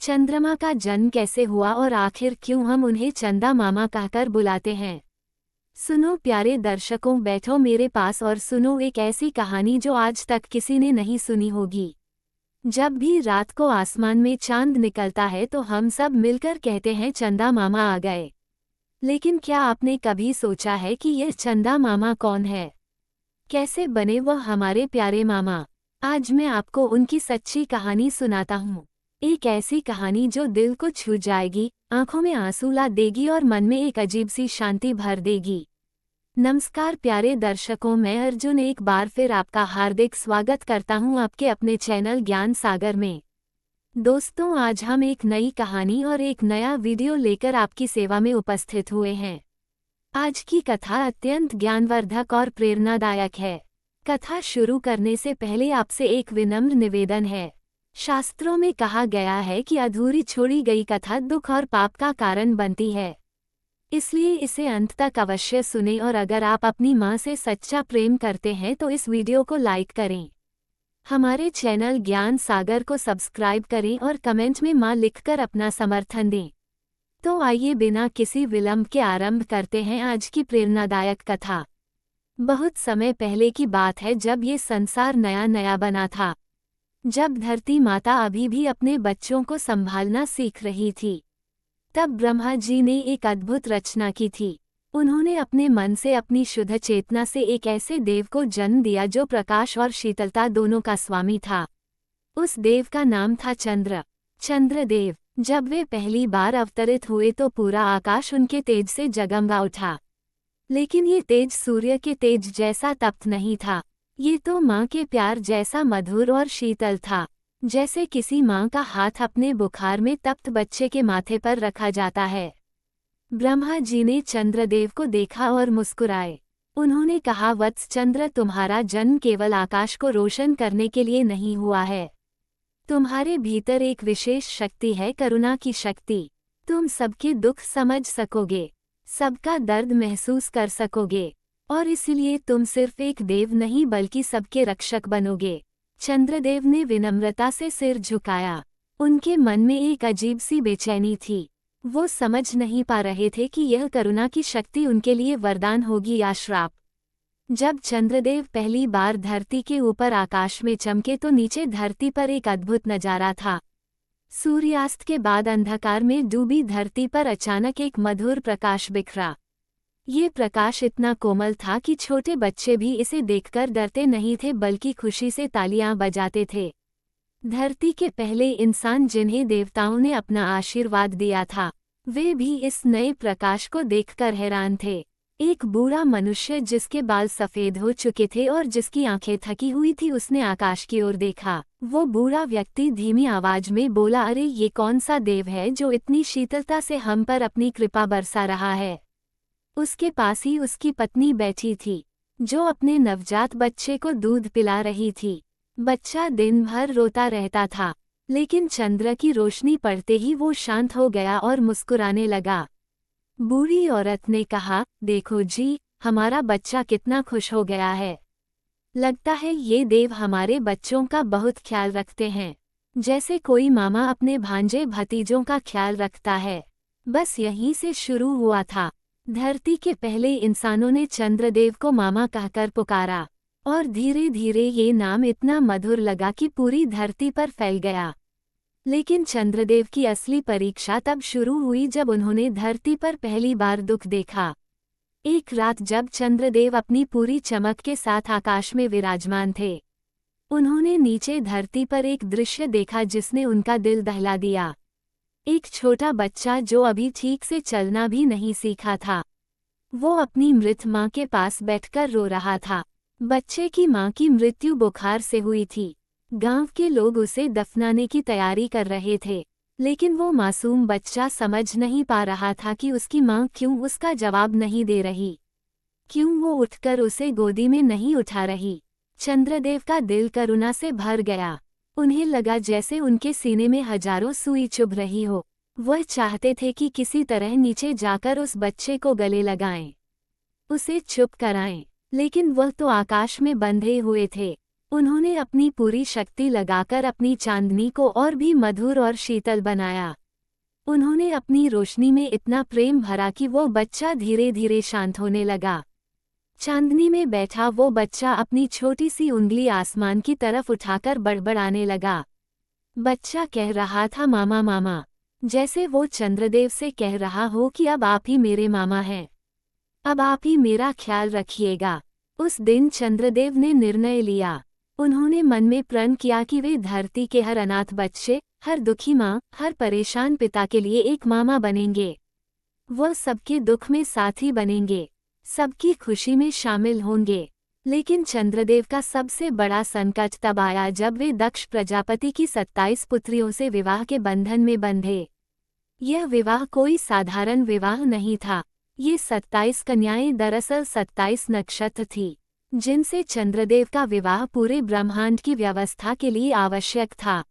चंद्रमा का जन्म कैसे हुआ और आखिर क्यों हम उन्हें चंदा मामा कहकर बुलाते हैं। सुनो प्यारे दर्शकों, बैठो मेरे पास और सुनो एक ऐसी कहानी जो आज तक किसी ने नहीं सुनी होगी। जब भी रात को आसमान में चांद निकलता है तो हम सब मिलकर कहते हैं चंदा मामा आ गए। लेकिन क्या आपने कभी सोचा है कि यह चंदा मामा कौन है? कैसे बने वह हमारे प्यारे मामा? आज मैं आपको उनकी सच्ची कहानी सुनाता हूँ। एक ऐसी कहानी जो दिल को छू जाएगी, आंखों में आंसू ला देगी और मन में एक अजीब सी शांति भर देगी। नमस्कार प्यारे दर्शकों, मैं अर्जुन एक बार फिर आपका हार्दिक स्वागत करता हूं आपके अपने चैनल ज्ञान सागर में। दोस्तों, आज हम एक नई कहानी और एक नया वीडियो लेकर आपकी सेवा में उपस्थित हुए हैं। आज की कथा अत्यंत ज्ञानवर्धक और प्रेरणादायक है। कथा शुरू करने से पहले आपसे एक विनम्र निवेदन है। शास्त्रों में कहा गया है कि अधूरी छोड़ी गई कथा दुख और पाप का कारण बनती है, इसलिए इसे अंत तक अवश्य सुनें और अगर आप अपनी माँ से सच्चा प्रेम करते हैं तो इस वीडियो को लाइक करें। हमारे चैनल ज्ञान सागर को सब्सक्राइब करें और कमेंट में माँ लिखकर अपना समर्थन दें। तो आइए बिना किसी विलंब के आरंभ करते हैं आज की प्रेरणादायक कथा। बहुत समय पहले की बात है, जब ये संसार नया नया बना था, जब धरती माता अभी भी अपने बच्चों को संभालना सीख रही थी। तब ब्रह्मा जी ने एक अद्भुत रचना की थी। उन्होंने अपने मन से, अपनी शुद्ध चेतना से एक ऐसे देव को जन्म दिया जो प्रकाश और शीतलता दोनों का स्वामी था। उस देव का नाम था चंद्रदेव। जब वे पहली बार अवतरित हुए तो पूरा आकाश उनके तेज से जगमगा उठा। लेकिन ये तेज सूर्य के तेज जैसा तप्त नहीं था। ये तो माँ के प्यार जैसा मधुर और शीतल था, जैसे किसी माँ का हाथ अपने बुखार में तप्त बच्चे के माथे पर रखा जाता है। ब्रह्मा जी ने चंद्रदेव को देखा और मुस्कुराए। उन्होंने कहा, वत्स चंद्र, तुम्हारा जन्म केवल आकाश को रोशन करने के लिए नहीं हुआ है। तुम्हारे भीतर एक विशेष शक्ति है, करुणा की शक्ति। तुम सबके दुख समझ सकोगे, सबका दर्द महसूस कर सकोगे, और इसलिए तुम सिर्फ एक देव नहीं बल्कि सबके रक्षक बनोगे। चंद्रदेव ने विनम्रता से सिर झुकाया। उनके मन में एक अजीब सी बेचैनी थी। वो समझ नहीं पा रहे थे कि यह करुणा की शक्ति उनके लिए वरदान होगी या श्राप। जब चंद्रदेव पहली बार धरती के ऊपर आकाश में चमके तो नीचे धरती पर एक अद्भुत नजारा था। सूर्यास्त के बाद अंधकार में डूबी धरती पर अचानक एक मधुर प्रकाश बिखरा। ये प्रकाश इतना कोमल था कि छोटे बच्चे भी इसे देखकर डरते नहीं थे बल्कि खुशी से तालियां बजाते थे। धरती के पहले इंसान जिन्हें देवताओं ने अपना आशीर्वाद दिया था, वे भी इस नए प्रकाश को देखकर हैरान थे। एक बूढ़ा मनुष्य जिसके बाल सफेद हो चुके थे और जिसकी आंखें थकी हुई थी, उसने आकाश की ओर देखा। वो बूढ़ा व्यक्ति धीमी आवाज में बोला, अरे ये कौन सा देव है जो इतनी शीतलता से हम पर अपनी कृपा बरसा रहा है? उसके पास ही उसकी पत्नी बैठी थी, जो अपने नवजात बच्चे को दूध पिला रही थी। बच्चा दिन भर रोता रहता था, लेकिन चंद्र की रोशनी पड़ते ही वो शांत हो गया और मुस्कुराने लगा। बूढ़ी औरत ने कहा, देखो जी, हमारा बच्चा कितना खुश हो गया है। लगता है ये देव हमारे बच्चों का बहुत ख्याल रखते हैं, जैसे कोई मामा अपने भांजे भतीजों का ख्याल रखता है। बस यहीं से शुरू हुआ था। धरती के पहले इंसानों ने चंद्रदेव को मामा कहकर पुकारा, और धीरे धीरे ये नाम इतना मधुर लगा कि पूरी धरती पर फैल गया। लेकिन चंद्रदेव की असली परीक्षा तब शुरू हुई जब उन्होंने धरती पर पहली बार दुख देखा। एक रात जब चंद्रदेव अपनी पूरी चमक के साथ आकाश में विराजमान थे, उन्होंने नीचे धरती पर एक दृश्य देखा जिसने उनका दिल दहला दिया। एक छोटा बच्चा जो अभी ठीक से चलना भी नहीं सीखा था, वो अपनी मृत माँ के पास बैठकर रो रहा था। बच्चे की माँ की मृत्यु बुखार से हुई थी। गांव के लोग उसे दफनाने की तैयारी कर रहे थे, लेकिन वो मासूम बच्चा समझ नहीं पा रहा था कि उसकी माँ क्यों उसका जवाब नहीं दे रही, क्यों वो उठकर उसे गोदी में नहीं उठा रही। चंद्रदेव का दिल करुणा से भर गया। उन्हें लगा जैसे उनके सीने में हजारों सुई चुभ रही हो। वह चाहते थे कि किसी तरह नीचे जाकर उस बच्चे को गले लगाएं, उसे चुप कराएं, लेकिन वह तो आकाश में बंधे हुए थे। उन्होंने अपनी पूरी शक्ति लगाकर अपनी चांदनी को और भी मधुर और शीतल बनाया। उन्होंने अपनी रोशनी में इतना प्रेम भरा कि वो बच्चा धीरे धीरे शांत होने लगा। चांदनी में बैठा वो बच्चा अपनी छोटी सी उंगली आसमान की तरफ उठाकर बड़बड़ाने लगा। बच्चा कह रहा था, मामा मामा, जैसे वो चंद्रदेव से कह रहा हो कि अब आप ही मेरे मामा हैं, अब आप ही मेरा ख्याल रखिएगा। उस दिन चंद्रदेव ने निर्णय लिया। उन्होंने मन में प्रण किया कि वे धरती के हर अनाथ बच्चे, हर दुखी माँ, हर परेशान पिता के लिए एक मामा बनेंगे। वो सबके दुख में साथी बनेंगे, सबकी खुशी में शामिल होंगे। लेकिन चंद्रदेव का सबसे बड़ा संकट तब आया जब वे दक्ष प्रजापति की 27 पुत्रियों से विवाह के बंधन में बंधे। यह विवाह कोई साधारण विवाह नहीं था। ये 27 कन्याएं दरअसल 27 नक्षत्र थी, जिनसे चंद्रदेव का विवाह पूरे ब्रह्मांड की व्यवस्था के लिए आवश्यक था।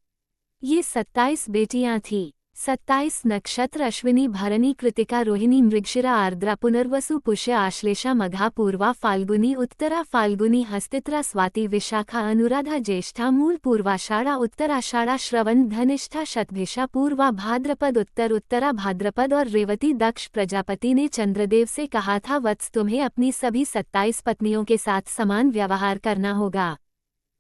ये 27 बेटियां थीं। 27 नक्षत्र अश्विनी, भरणी, कृतिका, रोहिणी, मृगशिरा, आर्द्रा, पुनर्वसु, पुष्य, आश्लेषा, मघा, पूर्वा, फाल्गुनी, उत्तरा फाल्गुनी, हस्तित्रा, स्वाति, विशाखा, अनुराधा, ज्येष्ठा, मूल, पूर्वाषाढ़ा, उत्तराषाढ़ा, श्रवण, धनिष्ठा, शतभिषा, पूर्वा भाद्रपद, उत्तरा भाद्रपद और रेवती। दक्ष प्रजापति ने चंद्रदेव से कहा था, वत्स, तुम्हें अपनी सभी 27 पत्नियों के साथ समान व्यवहार करना होगा,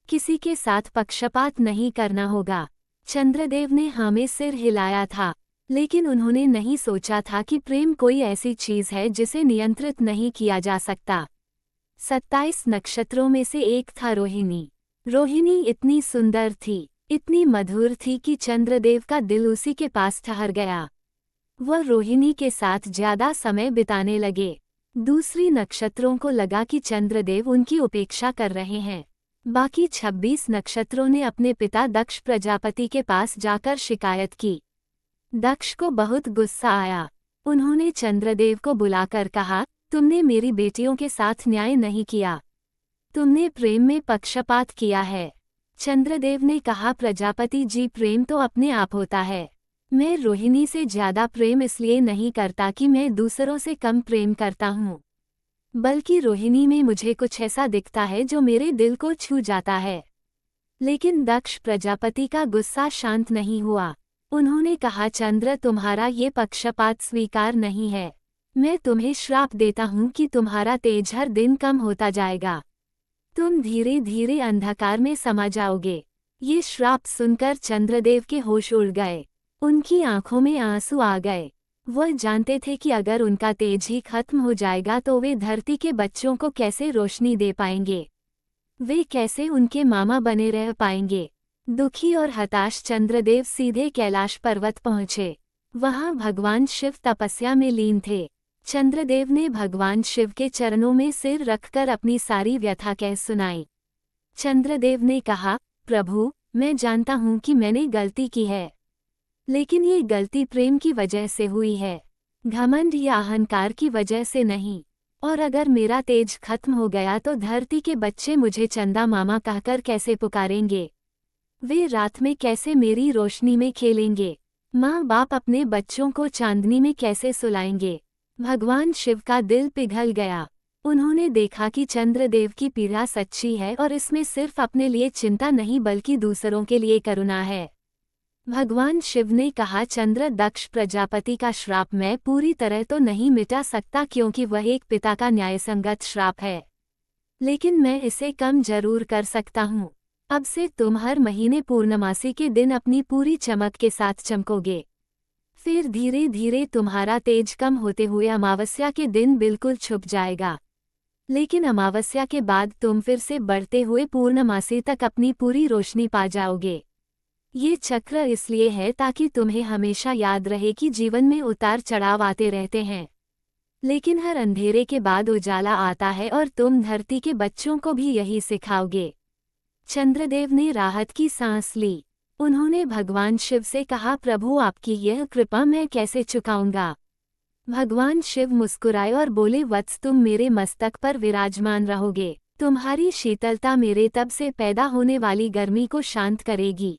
किसी के साथ पक्षपात नहीं करना होगा। चंद्रदेव ने हाँ में सिर हिलाया था, लेकिन उन्होंने नहीं सोचा था कि प्रेम कोई ऐसी चीज है जिसे नियंत्रित नहीं किया जा सकता। 27 नक्षत्रों में से एक था रोहिणी। रोहिणी इतनी सुंदर थी, इतनी मधुर थी कि चंद्रदेव का दिल उसी के पास ठहर गया। वह रोहिणी के साथ ज्यादा समय बिताने लगे। दूसरी नक्षत्रों को लगा कि चंद्रदेव उनकी उपेक्षा कर रहे हैं। बाकी 26 नक्षत्रों ने अपने पिता दक्ष प्रजापति के पास जाकर शिकायत की। दक्ष को बहुत गुस्सा आया। उन्होंने चंद्रदेव को बुलाकर कहा, तुमने मेरी बेटियों के साथ न्याय नहीं किया, तुमने प्रेम में पक्षपात किया है। चंद्रदेव ने कहा, प्रजापति जी, प्रेम तो अपने आप होता है। मैं रोहिणी से ज्यादा प्रेम इसलिए नहीं करता कि मैं दूसरों से कम प्रेम करता हूँ, बल्कि रोहिणी में मुझे कुछ ऐसा दिखता है जो मेरे दिल को छू जाता है। लेकिन दक्ष प्रजापति का गुस्सा शांत नहीं हुआ। उन्होंने कहा, चंद्र, तुम्हारा ये पक्षपात स्वीकार नहीं है। मैं तुम्हें श्राप देता हूँ कि तुम्हारा तेज हर दिन कम होता जाएगा, तुम धीरे धीरे अंधकार में समा जाओगे। ये श्राप सुनकर चंद्रदेव के होश उड़ गए। उनकी आंखों में आंसू आ गए। वह जानते थे कि अगर उनका तेज ही खत्म हो जाएगा तो वे धरती के बच्चों को कैसे रोशनी दे पाएंगे, वे कैसे उनके मामा बने रह पाएंगे। दुखी और हताश चंद्रदेव सीधे कैलाश पर्वत पहुँचे। वहाँ भगवान शिव तपस्या में लीन थे। चंद्रदेव ने भगवान शिव के चरणों में सिर रखकर अपनी सारी व्यथा कह सुनाई। चंद्रदेव ने कहा, प्रभु, मैं जानता हूँ कि मैंने गलती की है, लेकिन ये गलती प्रेम की वजह से हुई है, घमंड या अहंकार की वजह से नहीं। और अगर मेरा तेज खत्म हो गया तो धरती के बच्चे मुझे चंदा मामा कहकर कैसे पुकारेंगे, वे रात में कैसे मेरी रोशनी में खेलेंगे, माँ बाप अपने बच्चों को चांदनी में कैसे सुलाएंगे। भगवान शिव का दिल पिघल गया। उन्होंने देखा कि चंद्रदेव की पीड़ा सच्ची है और इसमें सिर्फ अपने लिए चिंता नहीं बल्कि दूसरों के लिए करुणा है। भगवान शिव ने कहा, चंद्र, दक्ष प्रजापति का श्राप मैं पूरी तरह तो नहीं मिटा सकता क्योंकि वह एक पिता का न्यायसंगत श्राप है, लेकिन मैं इसे कम जरूर कर सकता हूँ। अब से तुम हर महीने पूर्णमासी के दिन अपनी पूरी चमक के साथ चमकोगे। फिर धीरे धीरे तुम्हारा तेज कम होते हुए अमावस्या के दिन बिल्कुल छुप जाएगा, लेकिन अमावस्या के बाद तुम फिर से बढ़ते हुए पूर्णमासी तक अपनी पूरी रोशनी पा जाओगे। ये चक्र इसलिए है ताकि तुम्हें हमेशा याद रहे कि जीवन में उतार चढ़ाव आते रहते हैं, लेकिन हर अंधेरे के बाद उजाला आता है और तुम धरती के बच्चों को भी यही सिखाओगे। चंद्रदेव ने राहत की सांस ली। उन्होंने भगवान शिव से कहा, प्रभु, आपकी यह कृपा मैं कैसे चुकाऊंगा। भगवान शिव मुस्कुराए और बोले, वत्स, तुम मेरे मस्तक पर विराजमान रहोगे। तुम्हारी शीतलता मेरे तब से पैदा होने वाली गर्मी को शांत करेगी।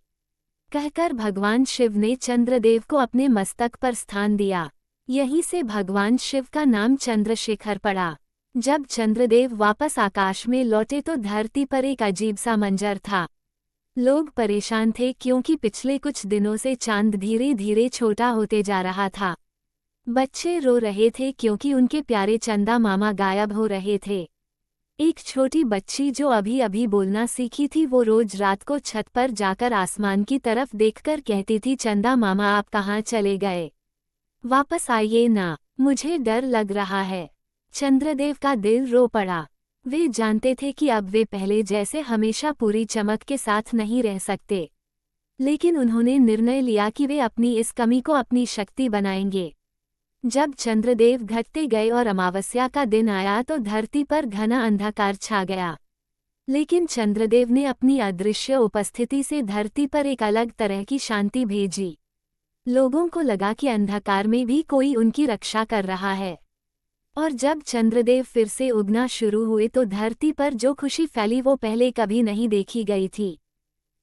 कहकर भगवान शिव ने चंद्रदेव को अपने मस्तक पर स्थान दिया। यहीं से भगवान शिव का नाम चंद्रशेखर पड़ा। जब चंद्रदेव वापस आकाश में लौटे तो धरती पर एक अजीब सा मंजर था। लोग परेशान थे क्योंकि पिछले कुछ दिनों से चांद धीरे धीरे छोटा होते जा रहा था। बच्चे रो रहे थे क्योंकि उनके प्यारे चंदा मामा गायब हो रहे थे। एक छोटी बच्ची जो अभी अभी बोलना सीखी थी वो रोज रात को छत पर जाकर आसमान की तरफ देखकर कहती थी, चंदा मामा आप कहाँ चले गए, वापस आइए ना, मुझे डर लग रहा है। चंद्रदेव का दिल रो पड़ा। वे जानते थे कि अब वे पहले जैसे हमेशा पूरी चमक के साथ नहीं रह सकते, लेकिन उन्होंने निर्णय लिया कि वे अपनी इस कमी को अपनी शक्ति बनाएंगे। जब चंद्रदेव घटते गए और अमावस्या का दिन आया तो धरती पर घना अंधकार छा गया। लेकिन चंद्रदेव ने अपनी अदृश्य उपस्थिति से धरती पर एक अलग तरह की शांति भेजी। लोगों को लगा कि अंधकार में भी कोई उनकी रक्षा कर रहा है। और जब चंद्रदेव फिर से उगना शुरू हुए तो धरती पर जो खुशी फैली वो पहले कभी नहीं देखी गई थी।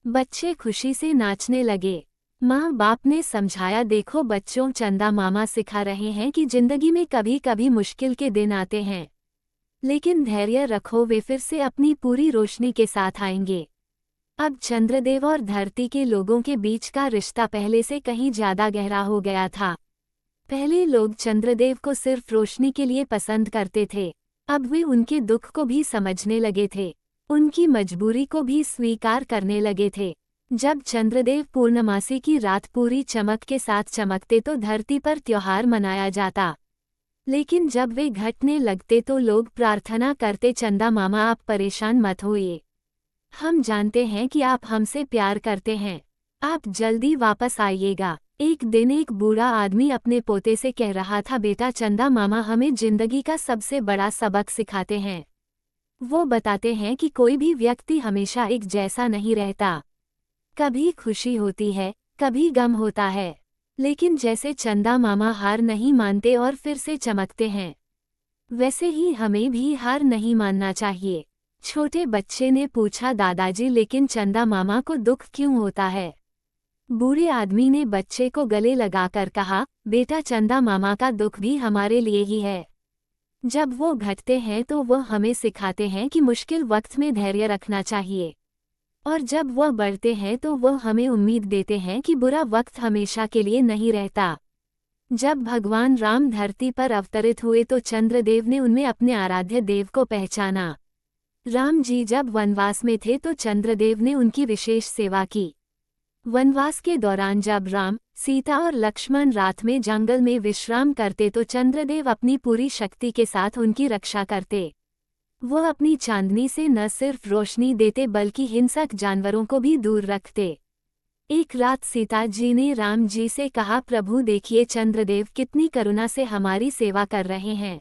बच्चे खुशी से नाचने लगे। माँ बाप ने समझाया, देखो बच्चों, चंदा मामा सिखा रहे हैं कि जिंदगी में कभी कभी मुश्किल के दिन आते हैं, लेकिन धैर्य रखो, वे फिर से अपनी पूरी रोशनी के साथ आएंगे। अब चंद्रदेव और धरती के लोगों के बीच का रिश्ता पहले से कहीं ज्यादा गहरा हो गया था। पहले लोग चंद्रदेव को सिर्फ रोशनी के लिए पसंद करते थे, अब वे उनके दुख को भी समझने लगे थे, उनकी मजबूरी को भी स्वीकार करने लगे थे। जब चंद्रदेव पूर्णमासी की रात पूरी चमक के साथ चमकते तो धरती पर त्योहार मनाया जाता, लेकिन जब वे घटने लगते तो लोग प्रार्थना करते, चंदा मामा आप परेशान मत होइए, हम जानते हैं कि आप हमसे प्यार करते हैं, आप जल्दी वापस आइएगा। एक दिन एक बूढ़ा आदमी अपने पोते से कह रहा था, बेटा चंदा मामा हमें जिंदगी का सबसे बड़ा सबक सिखाते हैं। वो बताते हैं कि कोई भी व्यक्ति हमेशा एक जैसा नहीं रहता, कभी खुशी होती है, कभी गम होता है, लेकिन जैसे चंदा मामा हार नहीं मानते और फिर से चमकते हैं, वैसे ही हमें भी हार नहीं मानना चाहिए। छोटे बच्चे ने पूछा, दादाजी लेकिन चंदा मामा को दुख क्यों होता है? बूढ़े आदमी ने बच्चे को गले लगाकर कहा, बेटा चंदा मामा का दुख भी हमारे लिए ही है। जब वो घटते हैं तो वो हमें सिखाते हैं कि मुश्किल वक्त में धैर्य रखना चाहिए, और जब वह बढ़ते हैं तो वह हमें उम्मीद देते हैं कि बुरा वक्त हमेशा के लिए नहीं रहता। जब भगवान राम धरती पर अवतरित हुए तो चंद्रदेव ने उनमें अपने आराध्य देव को पहचाना। राम जी जब वनवास में थे तो चंद्रदेव ने उनकी विशेष सेवा की। वनवास के दौरान जब राम, सीता और लक्ष्मण रात में जंगल में विश्राम करते तो चंद्रदेव अपनी पूरी शक्ति के साथ उनकी रक्षा करते। वो अपनी चांदनी से न सिर्फ रोशनी देते बल्कि हिंसक जानवरों को भी दूर रखते। एक रात सीता जी ने राम जी से कहा, प्रभु देखिए चंद्रदेव कितनी करुणा से हमारी सेवा कर रहे हैं,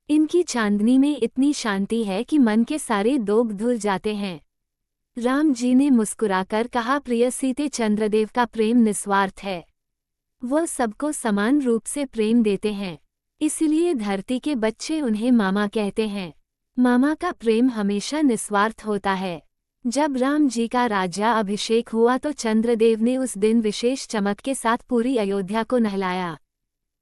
इनकी चांदनी में इतनी शांति है कि मन के सारे दुख धुल जाते हैं। राम जी ने मुस्कुराकर कहा, प्रिय सीते चंद्रदेव का प्रेम निस्वार्थ है, वह सबको समान रूप से प्रेम देते हैं, इसलिए धरती के बच्चे उन्हें मामा कहते हैं। मामा का प्रेम हमेशा निस्वार्थ होता है। जब राम जी का राज्याभिषेक हुआ तो चंद्रदेव ने उस दिन विशेष चमक के साथ पूरी अयोध्या को नहलाया।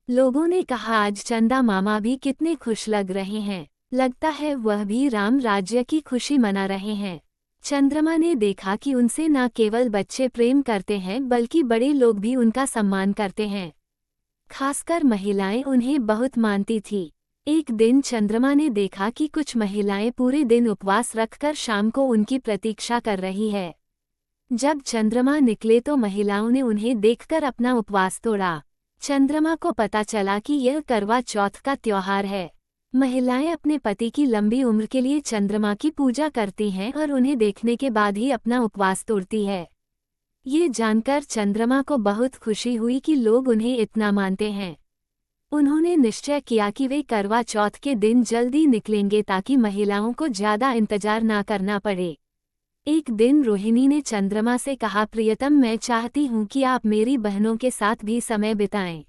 लोगों ने कहा, आज चंदा मामा भी कितने खुश लग रहे हैं, लगता है वह भी राम राज्य की खुशी मना रहे हैं। चंद्रमा ने देखा कि उनसे न केवल बच्चे प्रेम करते हैं बल्कि बड़े लोग भी उनका सम्मान करते हैं, खासकर महिलाएं उन्हें बहुत मानती थी। एक दिन चंद्रमा ने देखा कि कुछ महिलाएं पूरे दिन उपवास रखकर शाम को उनकी प्रतीक्षा कर रही है। जब चंद्रमा निकले तो महिलाओं ने उन्हें देखकर अपना उपवास तोड़ा। चंद्रमा को पता चला कि यह करवा चौथ का त्योहार है। महिलाएं अपने पति की लंबी उम्र के लिए चंद्रमा की पूजा करती हैं और उन्हें देखने के बाद ही अपना उपवास तोड़ती है। ये जानकर चंद्रमा को बहुत खुशी हुई कि लोग उन्हें इतना मानते हैं। उन्होंने निश्चय किया कि वे करवा चौथ के दिन जल्दी निकलेंगे ताकि महिलाओं को ज्यादा इंतजार ना करना पड़े। एक दिन रोहिणी ने चंद्रमा से कहा, प्रियतम मैं चाहती हूँ कि आप मेरी बहनों के साथ भी समय बिताएं।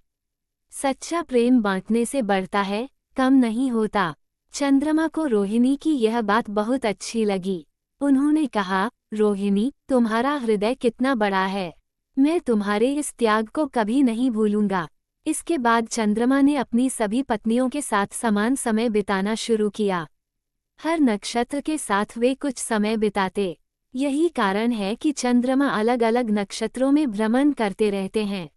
सच्चा प्रेम बांटने से बढ़ता है, कम नहीं होता। चंद्रमा को रोहिणी की यह बात बहुत अच्छी लगी। उन्होंने कहा, रोहिणी तुम्हारा हृदय कितना बड़ा है, मैं तुम्हारे इस त्याग को कभी नहीं भूलूंगा। इसके बाद चंद्रमा ने अपनी सभी पत्नियों के साथ समान समय बिताना शुरू किया। हर नक्षत्र के साथ वे कुछ समय बिताते। यही कारण है कि चंद्रमा अलग अलग नक्षत्रों में भ्रमण करते रहते हैं।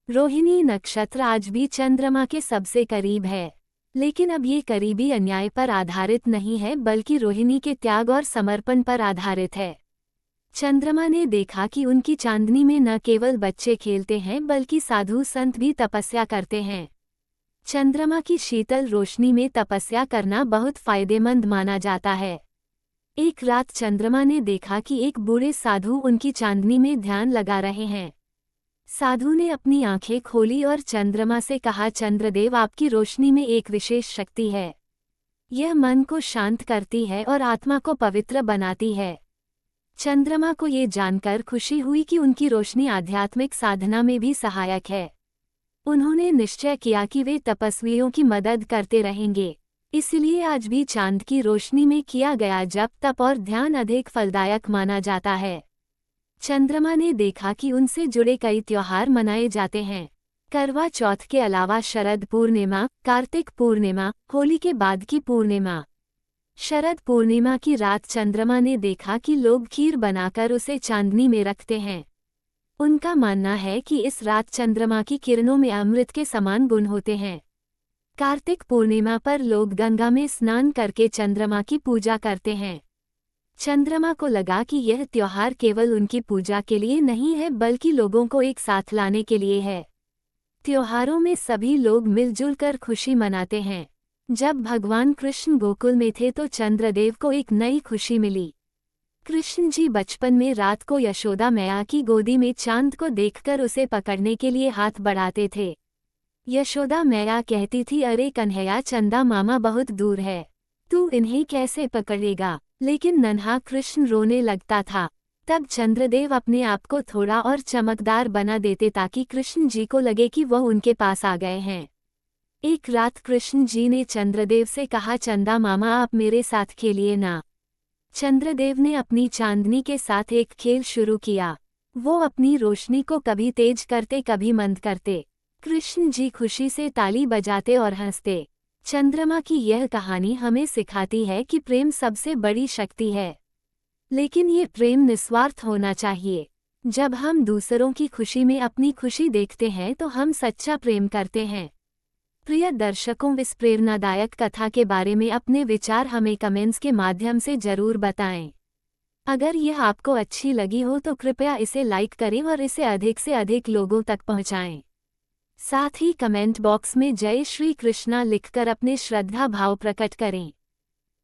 रोहिणी नक्षत्र आज भी चंद्रमा के सबसे करीब है, लेकिन अब ये करीबी अन्याय पर आधारित नहीं है बल्कि रोहिणी के त्याग और समर्पण पर आधारित है। चंद्रमा ने देखा कि उनकी चांदनी में न केवल बच्चे खेलते हैं बल्कि साधु संत भी तपस्या करते हैं। चंद्रमा की शीतल रोशनी में तपस्या करना बहुत फायदेमंद माना जाता है। एक रात चंद्रमा ने देखा कि एक बूढ़े साधु उनकी चांदनी में ध्यान लगा रहे हैं। साधु ने अपनी आंखें खोली और चंद्रमा से कहा, चंद्रदेव, आपकी रोशनी में एक विशेष शक्ति है। यह मन को शांत करती है और आत्मा को पवित्र बनाती है। चंद्रमा को ये जानकर खुशी हुई कि उनकी रोशनी आध्यात्मिक साधना में भी सहायक है। उन्होंने निश्चय किया कि वे तपस्वियों की मदद करते रहेंगे। इसलिए आज भी चांद की रोशनी में किया गया जप, तप और ध्यान अधिक फलदायक माना जाता है। चंद्रमा ने देखा कि उनसे जुड़े कई त्योहार मनाए जाते हैं। करवा चौथ के अलावा शरद पूर्णिमा, कार्तिक पूर्णिमा, होली के बाद की पूर्णिमा। शरद पूर्णिमा की रात चंद्रमा ने देखा कि लोग खीर बनाकर उसे चांदनी में रखते हैं। उनका मानना है कि इस रात चंद्रमा की किरणों में अमृत के समान गुण होते हैं। कार्तिक पूर्णिमा पर लोग गंगा में स्नान करके चंद्रमा की पूजा करते हैं। चंद्रमा को लगा कि यह त्योहार केवल उनकी पूजा के लिए नहीं है बल्कि लोगों को एक साथ लाने के लिए है। त्योहारों में सभी लोग मिलजुल कर खुशी मनाते हैं। जब भगवान कृष्ण गोकुल में थे तो चंद्रदेव को एक नई खुशी मिली। कृष्ण जी बचपन में रात को यशोदा मैया की गोदी में चांद को देखकर उसे पकड़ने के लिए हाथ बढ़ाते थे। यशोदा मैया कहती थी, अरे कन्हैया, चंदा मामा बहुत दूर है, तू इन्हें कैसे पकड़ेगा? लेकिन नन्हा कृष्ण रोने लगता था। तब चंद्रदेव अपने आप को थोड़ा और चमकदार बना देते ताकि कृष्ण जी को लगे कि वह उनके पास आ गए हैं। एक रात कृष्ण जी ने चंद्रदेव से कहा, चंदा मामा, आप मेरे साथ खेलिए ना। चंद्रदेव ने अपनी चांदनी के साथ एक खेल शुरू किया। वो अपनी रोशनी को कभी तेज करते, कभी मंद करते। कृष्ण जी खुशी से ताली बजाते और हंसते। चंद्रमा की यह कहानी हमें सिखाती है कि प्रेम सबसे बड़ी शक्ति है, लेकिन ये प्रेम निस्वार्थ होना चाहिए। जब हम दूसरों की खुशी में अपनी खुशी देखते हैं तो हम सच्चा प्रेम करते हैं। प्रिय दर्शकों, इस प्रेरणादायक कथा के बारे में अपने विचार हमें कमेंट्स के माध्यम से जरूर बताएं। अगर यह आपको अच्छी लगी हो तो कृपया इसे लाइक करें और इसे अधिक से अधिक लोगों तक पहुंचाएं। साथ ही कमेंट बॉक्स में जय श्री कृष्णा लिखकर अपने श्रद्धा भाव प्रकट करें।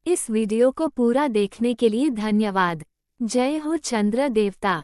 इस वीडियो को पूरा देखने के लिए धन्यवाद। जय हो चंद्र देवता।